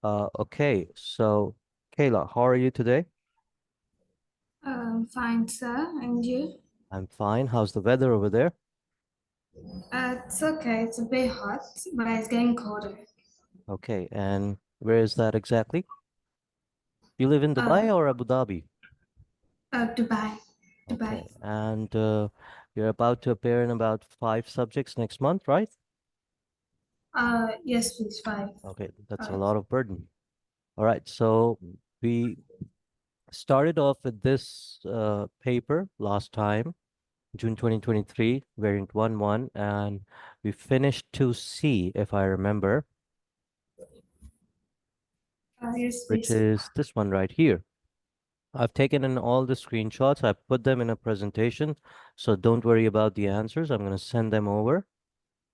Okay, so Kayla, how are you today? Fine, sir. And you? I'm fine. How's the weather over there? It's okay. It's a bit hot, but it's getting colder. Okay, and where is that exactly? You live in Uh, Dubai or Abu Dhabi? Dubai. Dubai. Okay, and you're about to appear in about five subjects next month, right? Yes, please, five. Okay, that's a Uh, lot of burden. All right, so we started off with this paper last time, June 2023, variant 1-1, and we finished 2C, if I remember, yes, which please. is this one right here. I've taken in all the screenshots. I've put them in a presentation. So don't worry about the answers. I'm going to send them over.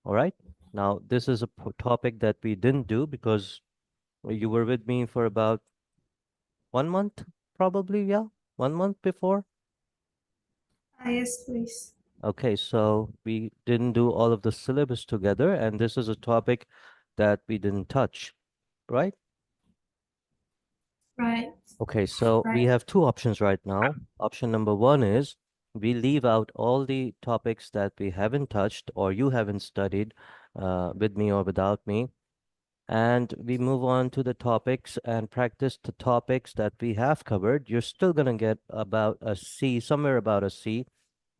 All right. Now, this is a topic that we didn't do because you were with me for about 1 month, probably. Yeah. 1 month before. Yes, please. Okay. So we didn't do all of the syllabus together. And this is a topic that we didn't touch. Right. Right, Okay, so we right. have two options right now. Option number one is we leave out all the topics that we haven't touched or you haven't studied with me or without me, and we move on to the topics and practice the topics that we have covered. You're still gonna get about a C, somewhere about a C.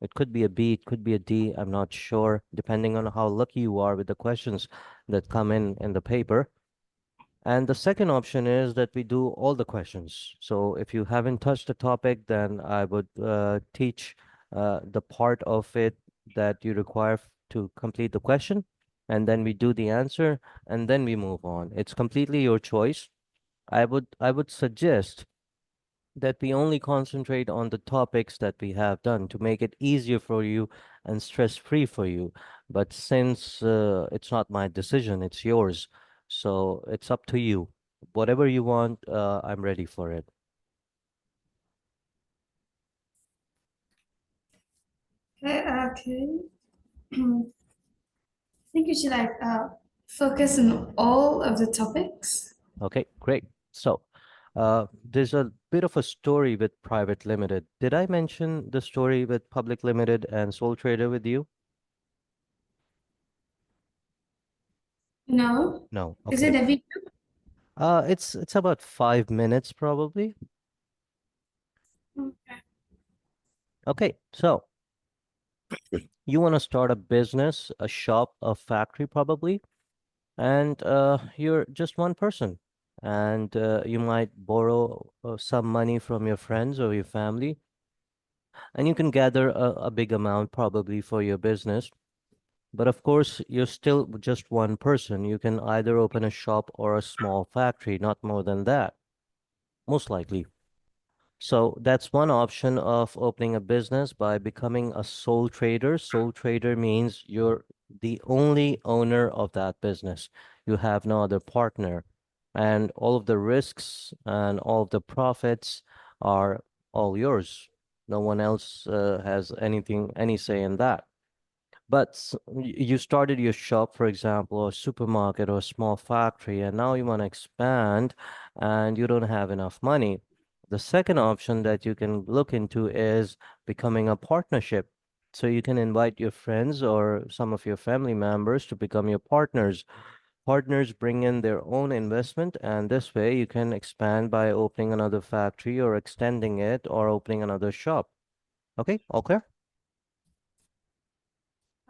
It could be a B, it could be a D, I'm not sure, depending on how lucky you are with the questions that come in the paper. And the second option is that we do all the questions. So if you haven't touched a topic, then I would teach the part of it that you require to complete the question, and then we do the answer, and then we move on. It's completely your choice. I would suggest that we only concentrate on the topics that we have done to make it easier for you and stress-free for you. But since it's not my decision, it's yours. So it's up to you. Whatever you want, I'm ready for it. Okay, okay. I think you should focus on all of the topics. Okay, great. So there's a bit of a story with private limited. Did I mention the story with public limited and sole trader with you? No. No. Is Okay. it a video? It's about 5 minutes probably. Okay. Okay, so you want to start a business, a shop, a factory probably, and you're just one person. And you might borrow some money from your friends or your family, and you can gather a big amount probably for your business. But of course, you're still just one person. You can either open a shop or a small factory, not more than that, most likely. So that's one option of opening a business by becoming a sole trader. Sole trader means you're the only owner of that business. You have no other partner, and all of the risks and all of the profits are all yours. No one else has anything, any say in that. But you started your shop, for example, or supermarket or small factory, and now you want to expand and you don't have enough money. The second option that you can look into is becoming a partnership. So you can invite your friends or some of your family members to become your partners. Partners bring in their own investment, and this way you can expand by opening another factory or extending it or opening another shop. Okay, all clear?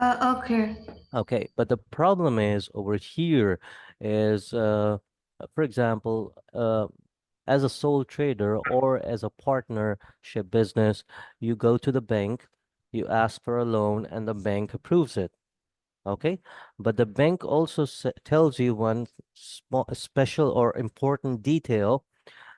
Okay. Okay, but the problem is over here is, for example, as a sole trader or as a partnership business, you go to the bank, you ask for a loan, and the bank approves it. Okay, but the bank also tells you one small, special or important detail,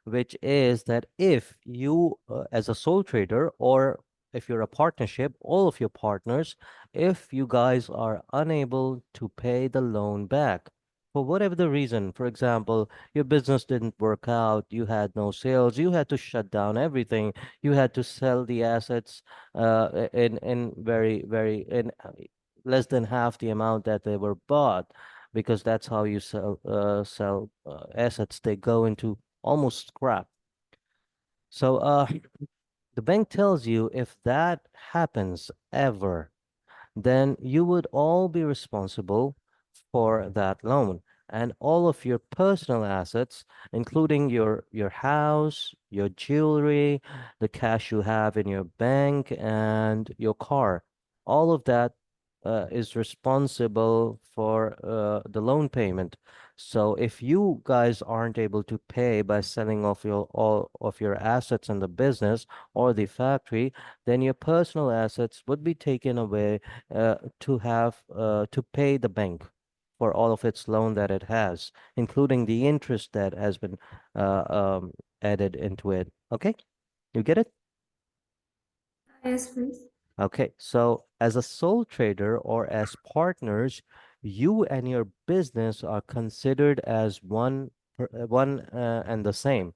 which is that if you, as a sole trader, or if you're a partnership, all of your partners, if you guys are unable to pay the loan back, for whatever the reason, for example, your business didn't work out, you had no sales, you had to shut down everything, you had to sell the assets in very, very, in less than half the amount that they were bought. because that's how you sell assets. They go into almost scrap. So the bank tells you if that happens ever, then you would all be responsible for that loan. And all of your personal assets, including your house, your jewelry, the cash you have in your bank, and your car, all of that is responsible for the loan payment. So if you guys aren't able to pay by selling off your all of your assets in the business or the factory, then your personal assets would be taken away to pay the bank for all of its loan that it has, including the interest that has been uh, um, added into it. Okay, you get it? Yes, please. Okay, so as a sole trader or as partners, you and your business are considered as one and the same.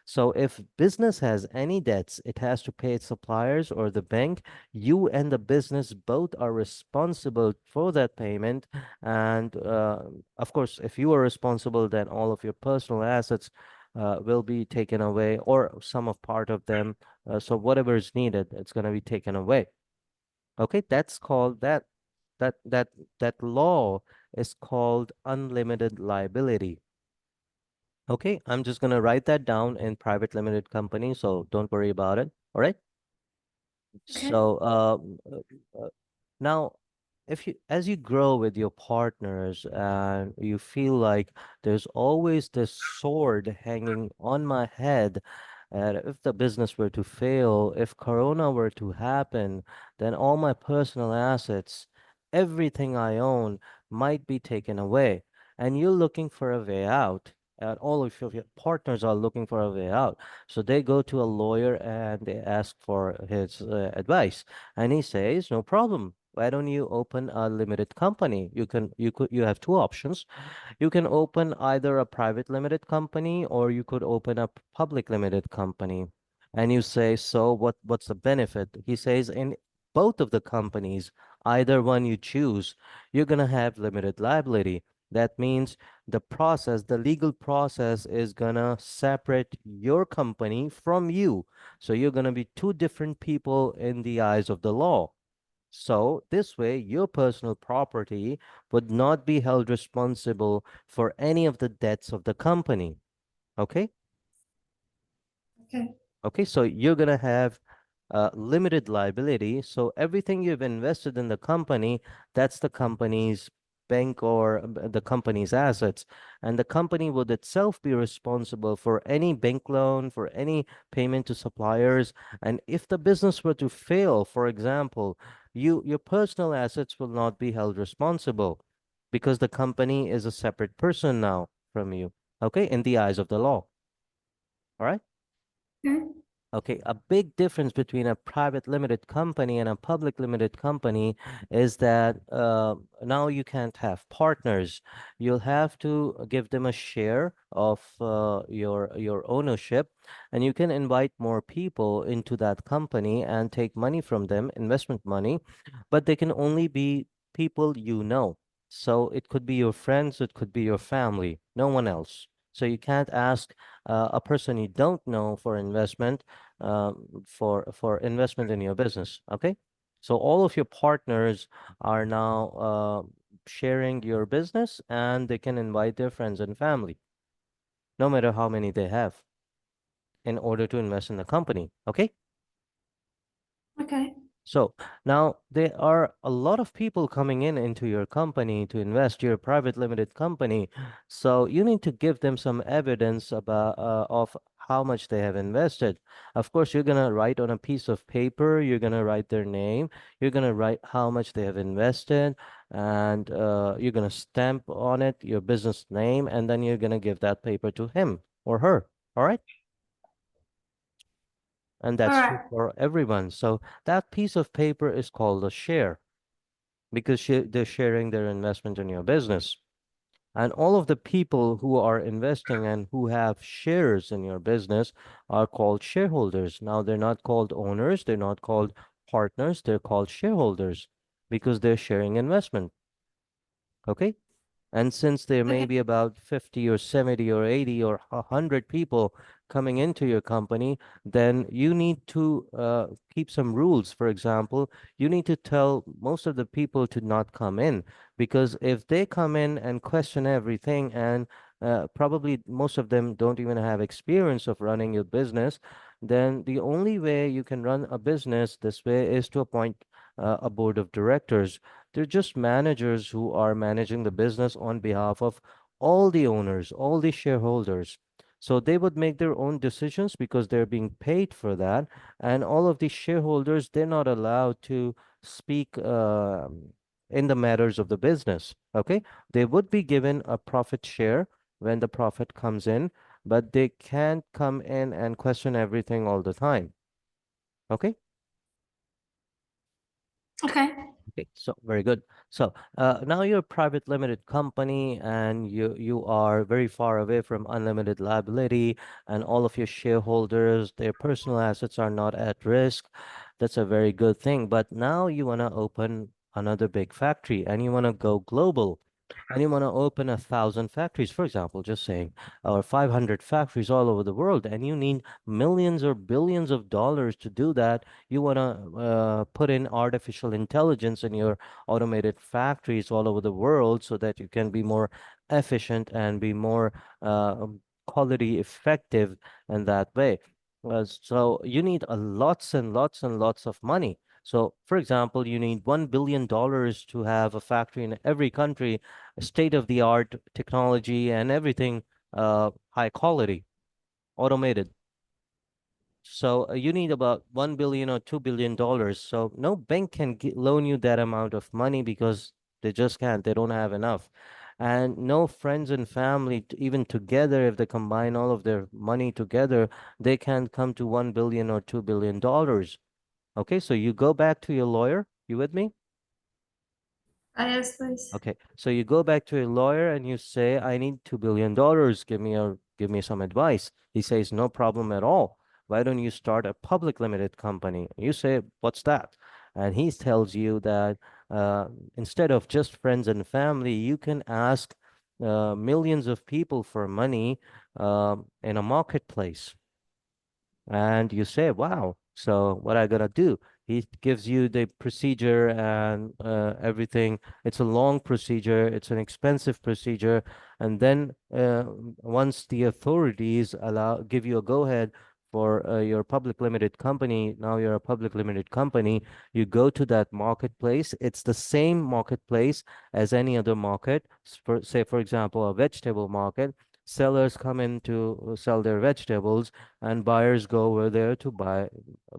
So if business has any debts, it has to pay its suppliers or the bank. You and the business both are responsible for that payment. And of course, if you are responsible, then all of your personal assets will be taken away, or some of part of them. So whatever is needed, it's going to be taken away. Okay, that's called that that that law is called unlimited liability. Okay, I'm just gonna write that down in private limited company, so don't worry about it. All right. Okay. So now, if you as you grow with your partners and you feel like there's always this sword hanging on my head, and if the business were to fail, if Corona were to happen, then all my personal assets, everything I own, might be taken away. And you're looking for a way out. And all of your partners are looking for a way out. So they go to a lawyer and they ask for his advice. And he says, no problem. Why don't you open a limited company? You have two options. You can open either a private limited company or you could open a public limited company. And you say, so what's the benefit? He says, in both of the companies, either one you choose, you're gonna have limited liability. That means the legal process is gonna separate your company from you. So you're gonna be two different people in the eyes of the law. So this way, your personal property would not be held responsible for any of the debts of the company. Okay? Okay. Okay, so you're gonna have limited liability. So everything you've invested in the company, that's the company's bank or the company's assets. And the company would itself be responsible for any bank loan, for any payment to suppliers. And if the business were to fail, for example, your personal assets will not be held responsible because the company is a separate person now from you. Okay, in the eyes of the law. All right. Okay. Okay, a big difference between a private limited company and a public limited company is that now you can't have partners. You'll have to give them a share of your ownership, and you can invite more people into that company and take money from them, investment money, but they can only be people you know. So it could be your friends, it could be your family, no one else. So you can't ask a person you don't know for investment for investment in your business. Okay, so all of your partners are now sharing your business, and they can invite their friends and family, no matter how many they have, in order to invest in the company. Okay. Okay. So now there are a lot of people coming in into your company to invest, your private limited company. So you need to give them some evidence about of how much they have invested. Of course, you're gonna write on a piece of paper, you're gonna write their name, you're gonna write how much they have invested, and you're gonna stamp on it your business name, and then you're gonna give that paper to him or her. All right? And All that's true right. for everyone. So that piece of paper is called a share because they're sharing their investment in your business. And all of the people who are investing and who have shares in your business are called shareholders. Now, they're not called owners, they're not called partners, they're called shareholders because they're sharing investment. Okay? And since there may Okay. be about 50 or 70 or 80 or 100 people coming into your company, then you need to keep some rules. For example, you need to tell most of the people to not come in, because if they come in and question everything, and probably most of them don't even have experience of running your business, then the only way you can run a business this way is to appoint a board of directors. They're just managers who are managing the business on behalf of all the owners, all the shareholders. So they would make their own decisions because they're being paid for that. And all of the shareholders, they're not allowed to speak in the matters of the business. Okay. They would be given a profit share when the profit comes in, but they can't come in and question everything all the time. Okay. Okay. Okay, so very good. So now you're a private limited company, and you are very far away from unlimited liability, and all of your shareholders, their personal assets are not at risk. That's a very good thing. But now you want to open another big factory, and you want to go global, and you want to open 1,000 factories, for example, just saying, or 500 factories all over the world, and you need millions or billions of dollars to do that. You want to put in artificial intelligence in your automated factories all over the world so that you can be more efficient and be more quality effective in that way. So you need lots and lots and lots of money. So, for example, you need $1 billion to have a factory in every country, state-of-the-art technology and everything, high quality, automated. So you need about 1 billion or $2 billion. So no bank can loan you that amount of money because they just can't. They don't have enough. And no friends and family, even together, if they combine all of their money together, they can't come to 1 billion or $2 billion. Okay, so you go back to your lawyer. You with me? Yes, please. Okay, so you go back to a lawyer and you say, I need $2 billion. Give me some advice. He says, no problem at all. Why don't you start a public limited company? You say, what's that? And he tells you that uh, instead of just friends and family, you can ask millions of people for money in a marketplace. And you say, wow, so what I gotta do? He gives you the procedure and everything. It's a long procedure, it's an expensive procedure. And then once the authorities give you a go-ahead for your public limited company, now you're a public limited company, you go to that marketplace. It's the same marketplace as any other market. Say, for example, a vegetable market. Sellers come in to sell their vegetables, and buyers go over there to buy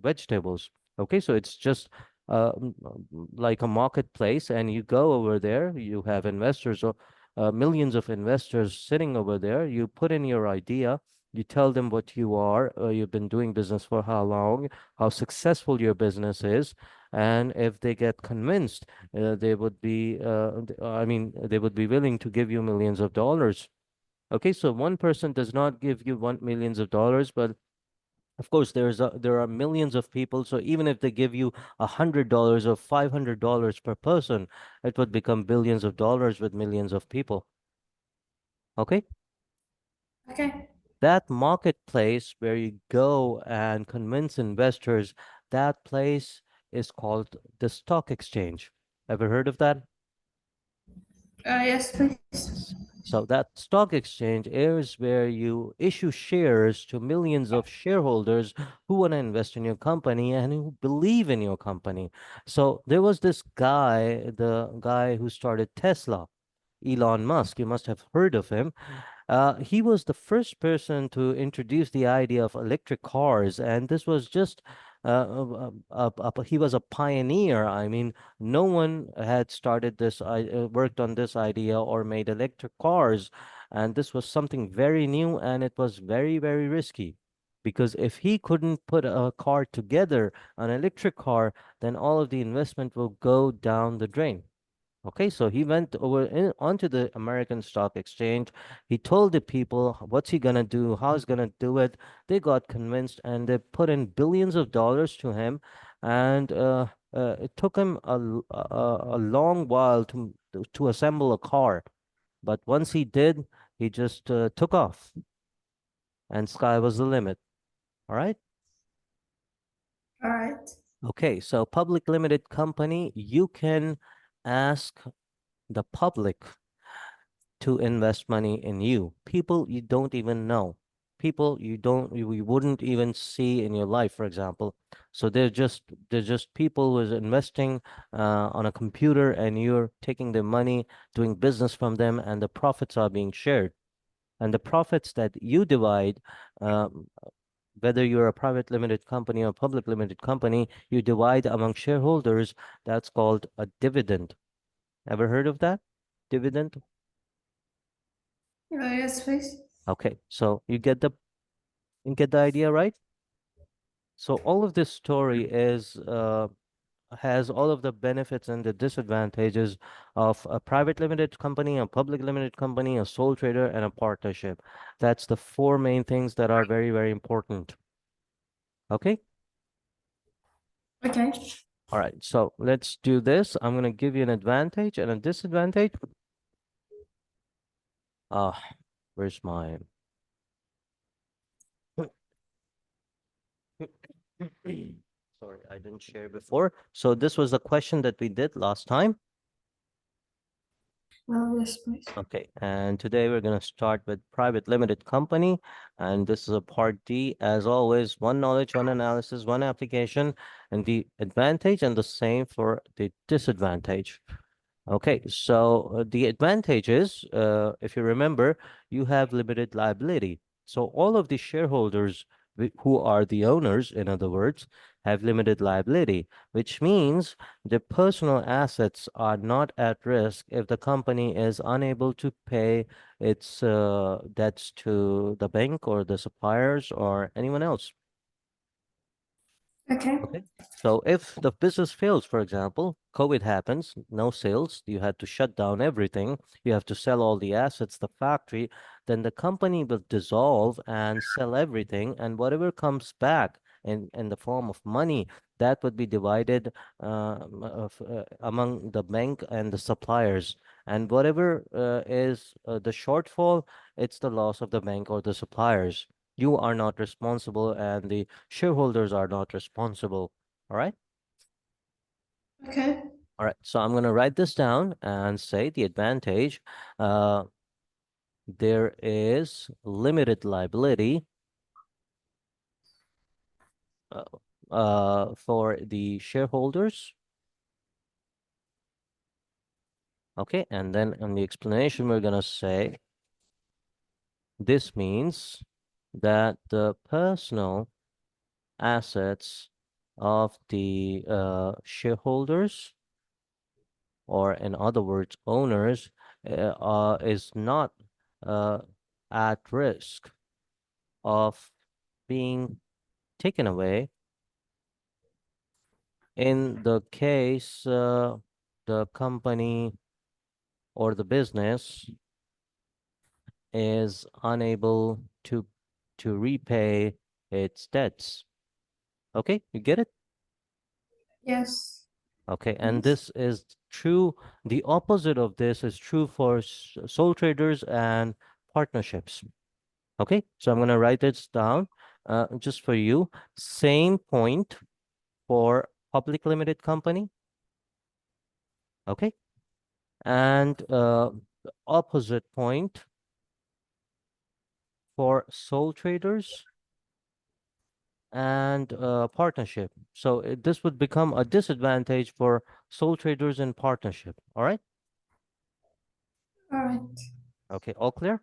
vegetables. Okay, so it's just like a marketplace, and you go over there, you have investors or millions of investors sitting over there. You put in your idea, you tell them what you are, you've been doing business for how long, how successful your business is, and if they get convinced, they would be, I mean, they would be willing to give you millions of dollars. Okay, so one person does not give you one millions of dollars, but of course there are millions of people. So even if they give you $100 or $500 per person, it would become billions of dollars with millions of people. Okay, Okay. that marketplace where you go and convince investors, that place is called the stock exchange. Ever heard of that? Yes, please. Yes. So that stock exchange is where you issue shares to millions of shareholders who want to invest in your company and who believe in your company. So there was this guy, the guy who started Tesla, Elon Musk. You must have heard of him. He was the first person to introduce the idea of electric cars, and this was just he was a pioneer. I mean, no one had started this, worked on this idea or made electric cars, and this was something very new, and it was very, very risky. Because if he couldn't put a car together, an electric car, then all of the investment will go down the drain. Okay, so he went onto the American Stock Exchange. He told the people what's he gonna do, how he's gonna do it. They got convinced and they put in billions of dollars to him. And it took him a long while to assemble a car. But once he did, he just took off, and sky was the limit. All right. All right. Okay, so public limited company, you can ask the public to invest money in you. People you don't even know. People you wouldn't even see in your life, for example. So they're just people who is investing on a computer, and you're taking their money, doing business from them, and the profits are being shared. And the profits that you divide, um, whether you're a private limited company or public limited company, you divide among shareholders. That's called a dividend. Ever heard of that? Dividend? Yes, please. Okay, so you get the idea, right? So all of this story is has all of the benefits and the disadvantages of a private limited company, a public limited company, a sole trader, and a partnership. That's the four main things that are very, very important. Okay? Okay. All right, so let's do this. I'm gonna give you an advantage and a disadvantage. Ah, where's my Sorry, I didn't share before. So this was a question that we did last time. Yes, please. Okay, and today we're going to start with private limited company, and this is a part D. As always, one knowledge, one analysis, one application, and the advantage, and the same for the disadvantage. Okay, so the advantage is, if you remember, you have limited liability. So all of the shareholders who are the owners, in other words, have limited liability, which means the personal assets are not at risk if the company is unable to pay its debts to the bank or the suppliers or anyone else. Okay. Okay. So if the business fails, for example, COVID happens, no sales, you had to shut down everything, you have to sell all the assets, the factory, then the company will dissolve and sell everything, and whatever comes back in the form of money, that would be divided among the bank and the suppliers. And whatever is the shortfall, it's the loss of the bank or the suppliers. You are not responsible, and the shareholders are not responsible. All right. Okay. All right. So I'm going to write this down and say the advantage. Uh, there is limited liability uh, for the shareholders. Okay. And then in the explanation, we're going to say this means that the personal assets of the shareholders, or in other words, owners, is not uh, at risk of being taken away in the case the company or the business is unable to repay its debts. Okay, you get it? Yes. Okay, and Yes. this is true. The opposite of this is true for sole traders and partnerships. Okay, so I'm going to write this down just for you. Same point for public limited company. Okay, and opposite point for sole traders and partnership. So this would become a disadvantage for sole traders and partnership. All right. All right. Okay, all clear?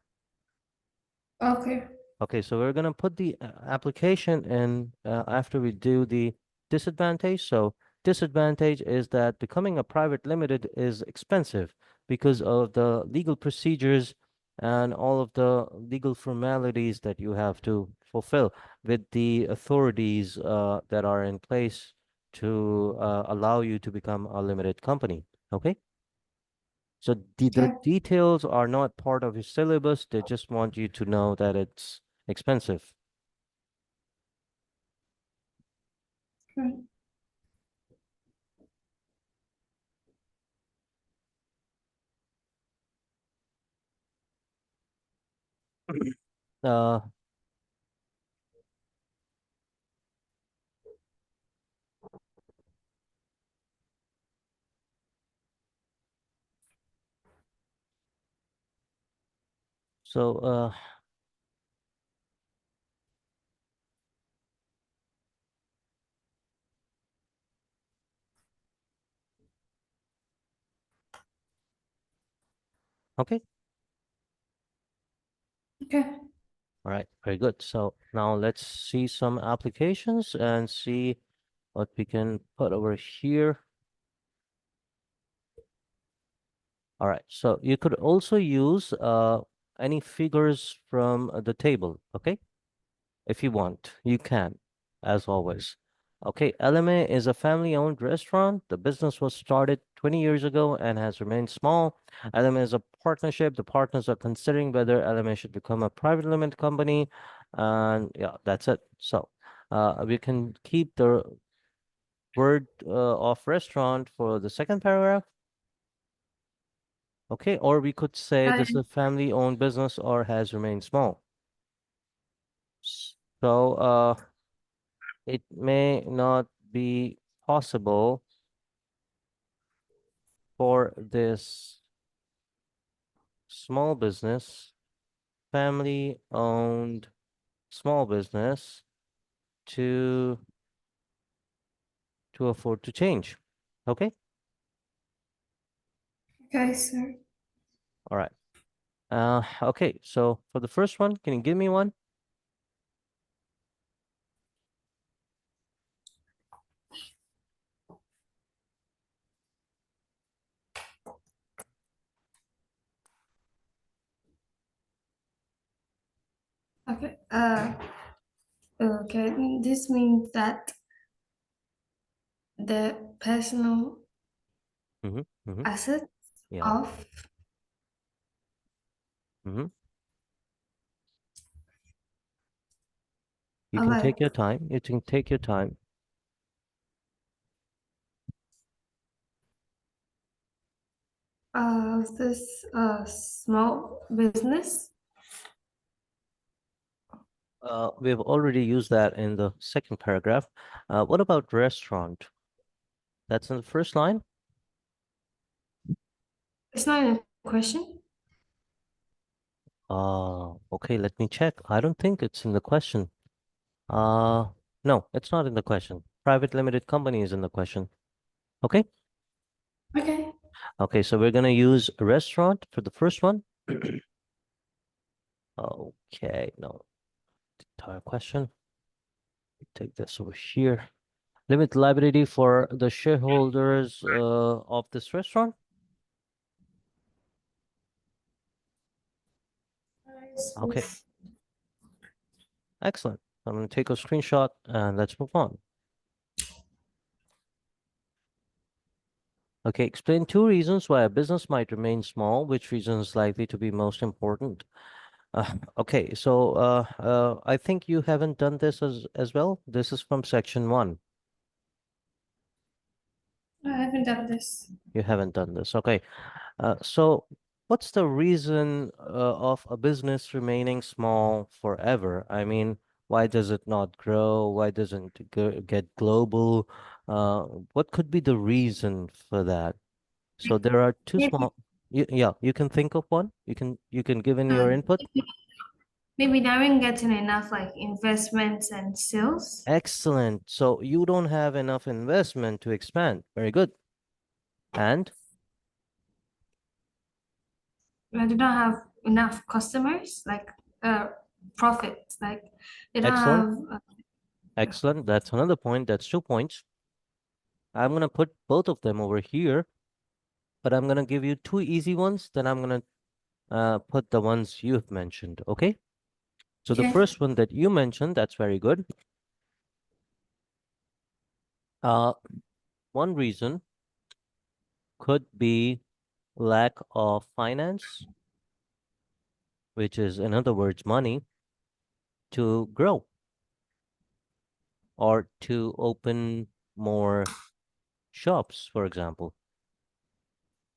Okay. Okay, so we're gonna put the application in after we do the disadvantage. So disadvantage is that becoming a private limited is expensive because of the legal procedures and all of the legal formalities that you have to fulfill with the authorities that are in place to allow you to become a limited company. Okay? So the Okay. details are not part of your syllabus. They just want you to know that it's expensive. Okay. Uh, so, okay. Okay. All right. Very good. So now let's see some applications and see what we can put over here. All right. So you could also use any figures from the table. Okay. If you want, you can, as always. Okay, LMA is a family-owned restaurant. The business was started 20 years ago and has remained small. LMA is a partnership. The partners are considering whether LMA should become a private limited company. And yeah, that's it. So we can keep the word of restaurant for the second paragraph. Okay, or we could say Got this is it. a family-owned business or has remained small. So it may not be possible for this small business, family owned small business to afford to change. Okay? Okay, sir. All right. Okay, so for the first one, can you give me one? Okay. Okay. This means that the personal Mm-hmm. Mm-hmm. assets Yeah. of Mm-hmm. You can take like your time. You can take your time. this small business. We've already used that in the second paragraph. What about restaurant? That's in the first line. It's not in a question. Okay, let me check. I don't think it's in the question. Uh, no, it's not in the question. Private limited company is in the question. Okay. Okay. Okay, so we're gonna use a restaurant for the first one. Okay, no, entire question. Take this over here. Limit liability for the shareholders of this restaurant. Okay, excellent. I'm gonna take a screenshot and let's move on. Okay, explain two reasons why a business might remain small. Which reason is likely to be most important? Okay, so I think you haven't done this as well. This is from section 1. I haven't done this. You haven't done this. Okay. So what's the reason of a business remaining small forever? I mean, why does it not grow? Why doesn't it get global? What could be the reason for that? So there are two Maybe, small. Yeah, you can think of one. You can give in uh, your input. maybe they aren't getting enough like investments and sales. Excellent. So you don't have enough investment to expand. Very good. And They don't have enough customers, like uh, profit. Like they don't excellent. have. Yeah. Excellent. That's another point. That's 2 points. I'm gonna put both of them over here, but I'm gonna give you two easy ones. Then I'm gonna put the ones you've mentioned. Okay. So the Okay. first one that you mentioned, that's very good. Uh, one reason could be lack of finance, which is in other words, money to grow or to open more shops, for example,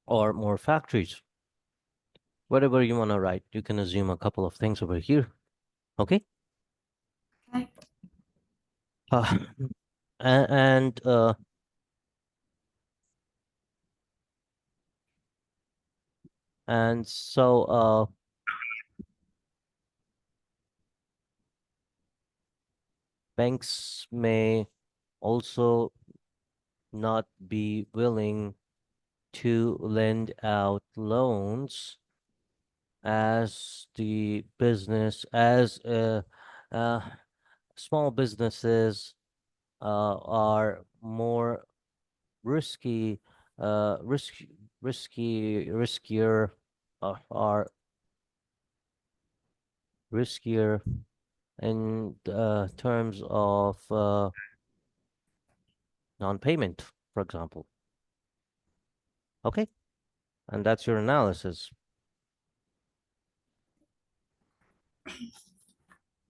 or more factories. Whatever you want to write, you can assume a couple of things over here. Okay. Okay. Uh, and so banks may also not be willing to lend out loans as the business as uh, small businesses are more risky uh risk riskier are riskier in terms of non-payment, for example. Okay, and that's your analysis.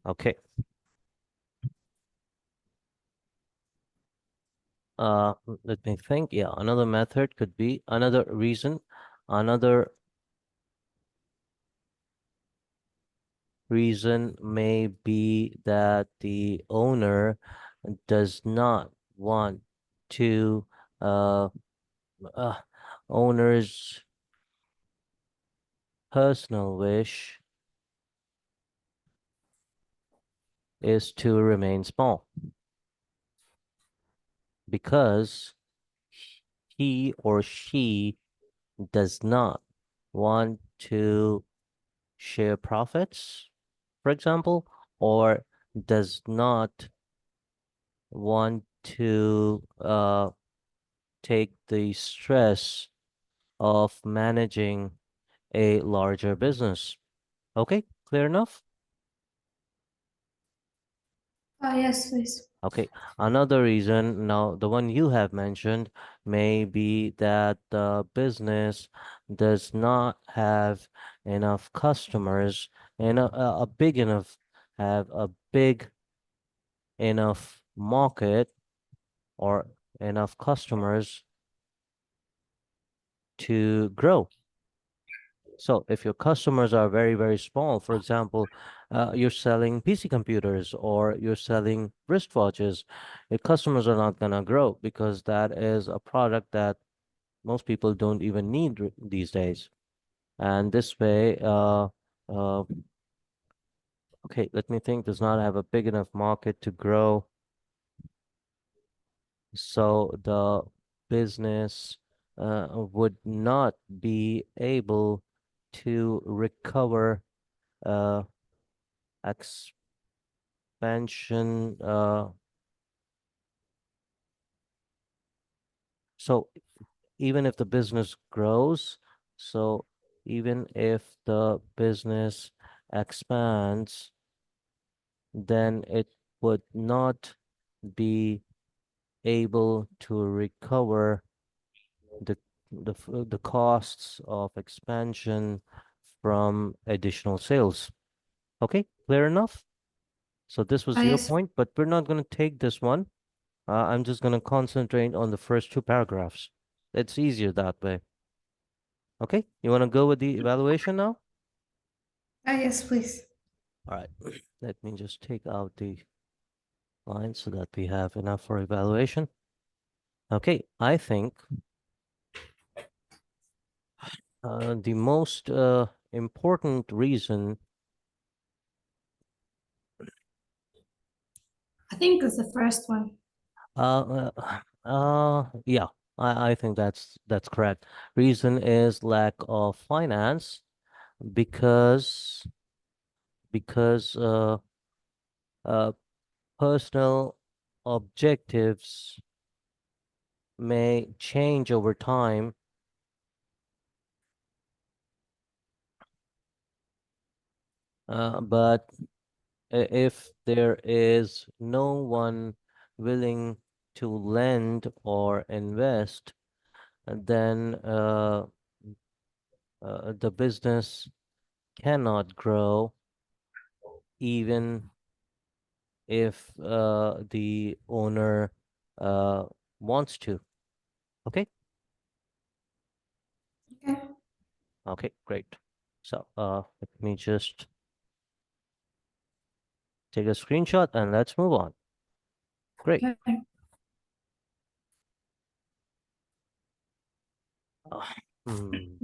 Okay. Let me think. Yeah, another method could be another reason may be that the owner does not want to uh, uh owner's personal wish is to remain small because he or she does not want to share profits, for example, or does not want to take the stress of managing a larger business. Okay, clear enough? Yes, please. Okay, another reason, now the one you have mentioned, may be that the business does not have enough customers and a big enough, have a big enough market or enough customers to grow. So if your customers are very, very small, for example, you're selling PC computers or you're selling wristwatches, your customers are not gonna grow because that is a product that most people don't even need these days. And this way, uh, okay, let me think, does not have a big enough market to grow. So the business would not be able to recover uh, expansion. So even if the business grows, so even if the business expands, then it would not be able to recover the the costs of expansion from additional sales. Okay, clear enough? So this was your Yes. point, but we're not going to take this one. I'm just going to concentrate on the first two paragraphs. It's easier that way. Okay, you want to go with the evaluation now? Yes, please. All right, let me just take out the lines so that we have enough for evaluation. Okay, I think the most important reason, I think it's the first one. yeah, I think that's correct. Reason is lack of finance because because uh, personal objectives may change over time, but if there is no one willing to lend or invest, then the business cannot grow even if the owner uh, wants to. Okay? Okay. Okay, great. So let me just take a screenshot and let's move on. Great. Okay. Hmm.